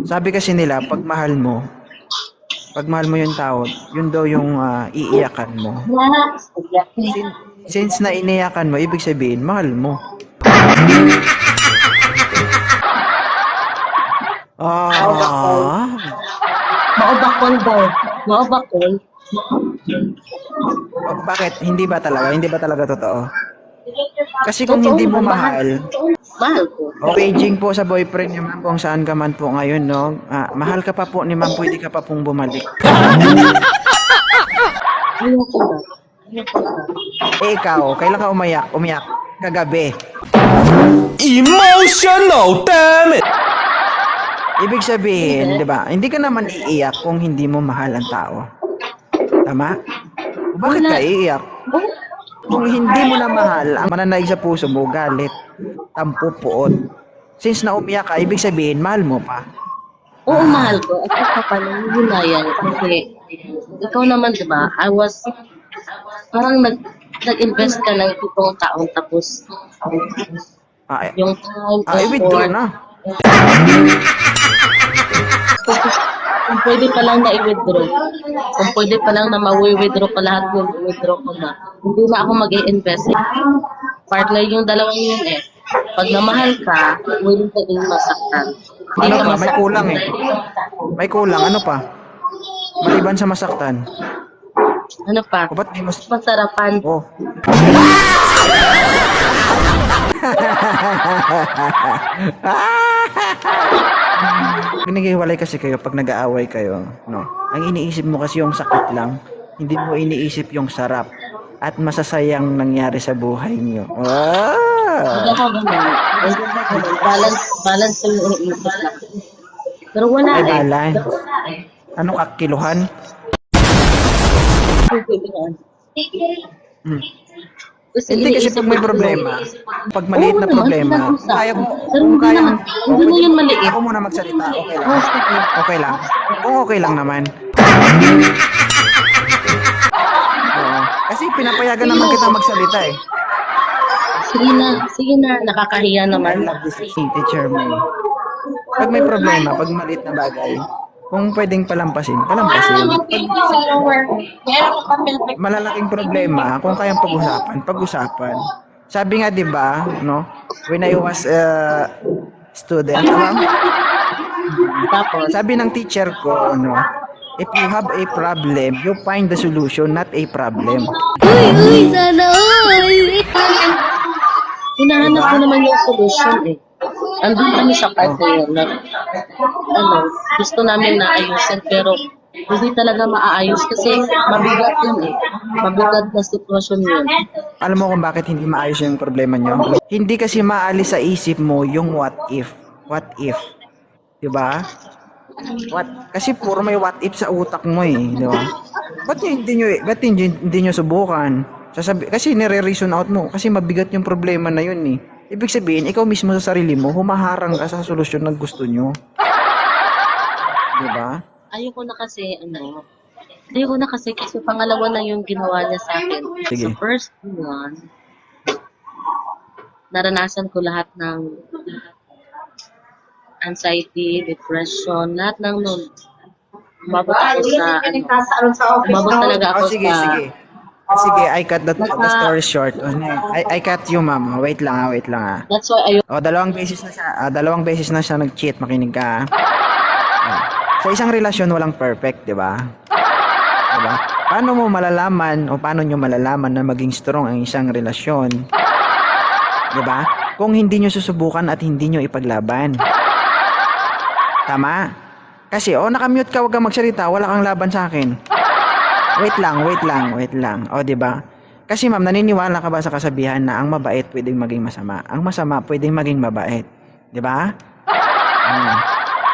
Sabi kasi nila, pag mahal mo yung tao, yun daw yung iiyakan mo. Sin- Since na iniyakan mo, ibig sabihin, mahal mo. Ah, Maubakol daw. Maubakol. bakit? Hindi ba talaga? Hindi ba talaga totoo? Kasi kung Totoo hindi mo naman, mahal. mahal, Mahal ko. paging po sa boyfriend niyo ma'am, kung saan ka man po ngayon, no? Mahal ka pa po ni ma'am, pwede ka pa pong bumalik. Ayaw ko na. Ayaw ko na. Eh ikaw, kailan ka umayak? Umiyak kagabi. Emotional, damn it! Ibig sabihin, di ba? Hindi ka naman iiyak kung hindi mo mahal ang tao. Tama? Bakit ka iiyak? Kung hindi mo na mahal, ang mananaig sa puso mo, galit, tampo, puot. Since na umiyak ka, ibig sabihin, mahal mo pa. Oo, mahal ko. At ito pa nang hinayan. Kasi, ikaw naman, di ba? Parang nag-invest ka ng itong taong tapos yung time, I-withdraw na. Kung pwede pa lang na i-withdraw. Kung pwede pa lang na ma-withdraw ko lahat yun, i-withdraw ko na. Hindi na ako mag-i-invest. Partner yung dalawang yun eh. Pag namahal ka, willing ka din masaktan. Hindi Ano ka pa? May masaktan. kulang eh. May kulang. Ano pa? Maliban sa masaktan. Ano pa? O ba't di mo... Masarapan. Oh. Pinaghiwalay kasi kayo pag nag-aaway kayo, no? Ang iniisip mo kasi yung sakit lang, hindi mo iniisip yung sarap at masasayang nangyari sa buhay niyo. Hindi ako ganun. Balance yung iniisip lang. Pero wala Ay, eh. balance. Ano kakiluhan? Hmm. Hindi kasi pag may problema, pag maliit na problema, kaya mo, kung kaya, hindi na yun maliit. ako muna magsalita, okay lang. Okay lang. Kung okay lang naman. Oo. Kasi pinapayagan naman kita magsalita eh. Sige na, nakakahiya I naman. love this teacher mo. Pag may problema, pag maliit na bagay, kung pwedeng palampasin, palampasin. Malalaking problema, kung kayang pag-usapan, pag-usapan. Sabi nga 'di ba, no? When I was a student, Tapos, sabi ng teacher ko, no? If you have a problem, you find the solution, not a problem. Uy, sana all! hinahanap ko naman yung solution eh. Andun kami sa part na yun na, gusto namin na ayusin pero hindi talaga maaayos kasi mabigat yun eh. Mabigat na sitwasyon yun. Alam mo kung bakit hindi maayos yung problema nyo? Hindi kasi maalis sa isip mo yung what if. What if? 'Di ba? Kasi puro may what if sa utak mo eh, 'di ba? Ba't hindi nyo subukan? Kasi nire-reason out mo kasi mabigat yung problema na yun eh. Ibig sabihin, ikaw mismo sa sarili mo, humaharang ka sa solusyon na gusto nyo. 'Di ba? Ayoko na kasi pangalawa na yung ginawa niya sa akin. Sige. So first one, naranasan ko lahat ng anxiety, depression, lahat ng nun. Umabot talaga ako Sige, sa... sige. Sige, I cut the story short. I cut you, ma'am. Wait lang. That's why Dalawang beses na siya nag-cheat, makinig ka. Sa isang relasyon walang perfect, 'di ba? 'Di ba? Paano nyo malalaman na maging strong ang isang relasyon? 'Di ba? Kung hindi nyo susubukan at hindi nyo ipaglaban. Tama? Kasi nakamute ka, wag kang magsalita, wala kang laban sa akin. Wait lang. O, 'di ba? Kasi ma'am, naniniwala ka ba sa kasabihan na ang mabait pwedeng maging masama? Ang masama pwedeng maging mabait, 'di ba?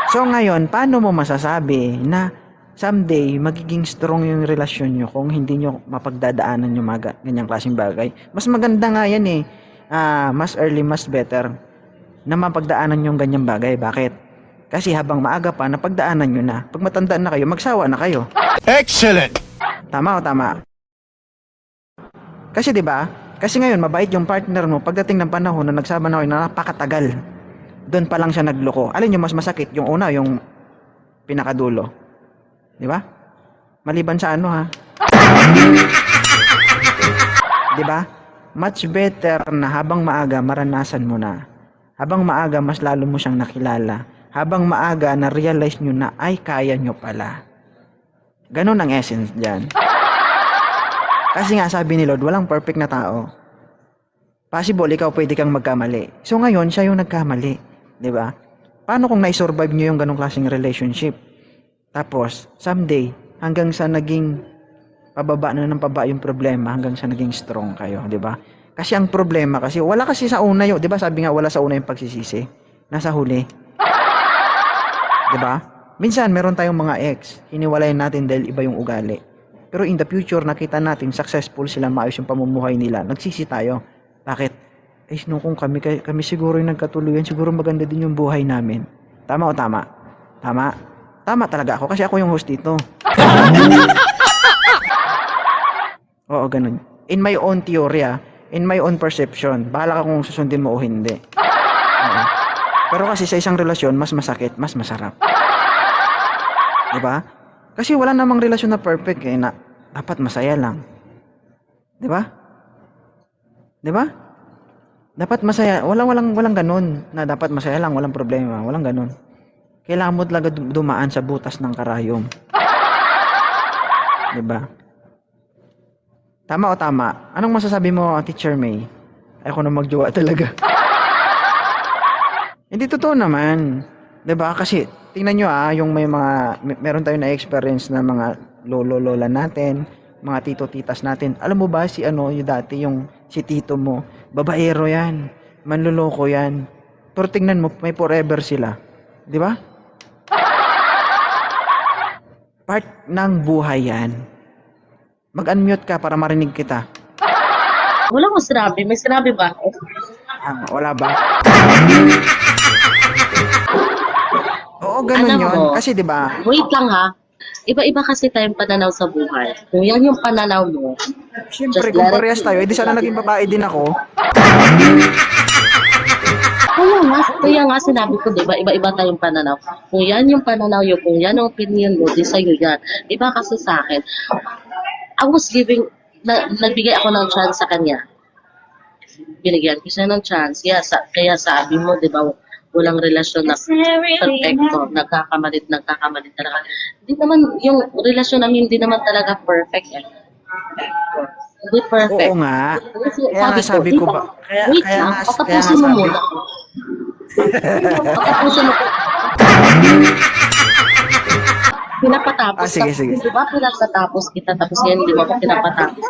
So ngayon, paano mo masasabi na someday magiging strong yung relasyon nyo kung hindi nyo mapagdadaanan yung mga ganyang klaseng bagay? Mas maganda nga yan eh. Mas early, mas better na mapagdaanan yung ganyang bagay. Bakit? Kasi habang maaga pa, napagdaanan nyo na. Pag matanda na kayo, magsawa na kayo. Excellent! Tama o tama? Kasi 'di ba? Kasi ngayon mabait yung partner mo pagdating ng panahon na nagsama na kayo na napakatagal. doon pa lang siya nagloko. Alin yung mas masakit? Yung una, yung pinakadulo. Di ba? Maliban sa ano, ha? Di ba? Much better na habang maaga maranasan mo na. Habang maaga mas lalo mo siyang nakilala. Habang maaga na-realize nyo na ay kaya nyo pala. Ganun ang essence dyan. Kasi nga sabi ni Lord, walang perfect na tao. Possible, ikaw pwede kang magkamali. So ngayon, siya yung nagkamali. Di ba? Paano kung na-survive nyo yung ganong klaseng relationship? Tapos, someday, hanggang sa naging pababa na ng pababa yung problema, hanggang sa naging strong kayo. Di ba? Kasi ang problema, kasi wala kasi sa una yun. Di ba sabi nga, wala sa una yung pagsisisi. Nasa huli. Di ba? Minsan, meron tayong mga ex. Hiniwalayan natin dahil iba yung ugali. Pero in the future, nakita natin successful sila, maayos yung pamumuhay nila. Nagsisi tayo. Bakit? Eh, no, kung kami siguro yung nagkatuluyan, siguro maganda din yung buhay namin. Tama o tama? Tama? Tama talaga ako kasi ako yung host dito. Oo, ganun. In my own theory, in my own perception, bahala ka kung susundin mo o hindi. Oo. Pero kasi sa isang relasyon, mas masakit, mas masarap. Diba? Kasi wala namang relasyon na perfect na dapat masaya lang. Diba? Diba? Dapat masaya. Walang ganun na dapat masaya lang, walang problema. Walang ganun. Kailangan mo talaga dumaan sa butas ng karayom. Diba? Tama o tama? Anong masasabi mo, Teacher May? Ayoko na magjowa talaga. Hindi totoo naman. Diba? Kasi, tingnan nyo yung meron tayong na-experience na mga lolo-lola natin, mga tito-titas natin. Alam mo ba yung dati, si tito mo, babaero yan, manluloko yan. Pero tingnan mo, may forever sila. Di ba? Part ng buhay yan. Mag-unmute ka para marinig kita. Wala ko sinabi. May sinabi ba? Wala ba? Oo, ganun Alam yun. mo, Kasi di ba? Wait lang ha. Iba-iba kasi tayong pananaw sa buhay. Kung yan yung pananaw mo, Siyempre, just kung let it parehas be. tayo, edi sana naging babae din ako. Kaya nga sinabi ko, diba, iba-iba tayong pananaw. Kung yan yung pananaw yun, kung yan ang opinion mo, di sa'yo yan. Iba kasi sa akin, I was nagbigay ako ng chance sa kanya. Binigyan ko siya ng chance. Kaya sabi mo, di ba, walang relasyon na perfecto, nagkakamalit talaga. Hindi naman, yung relasyon namin, hindi naman talaga perfect. Hindi perfect. Oo nga. Kasi Kaya nga sabi ko ba? Wait Kaya lang, nga patapusin mo sabi muna. Patapusin mo. Pinapatapos. Sige. Di ba pinapatapos kita, tapos yan, hindi mo ako pinapatapos.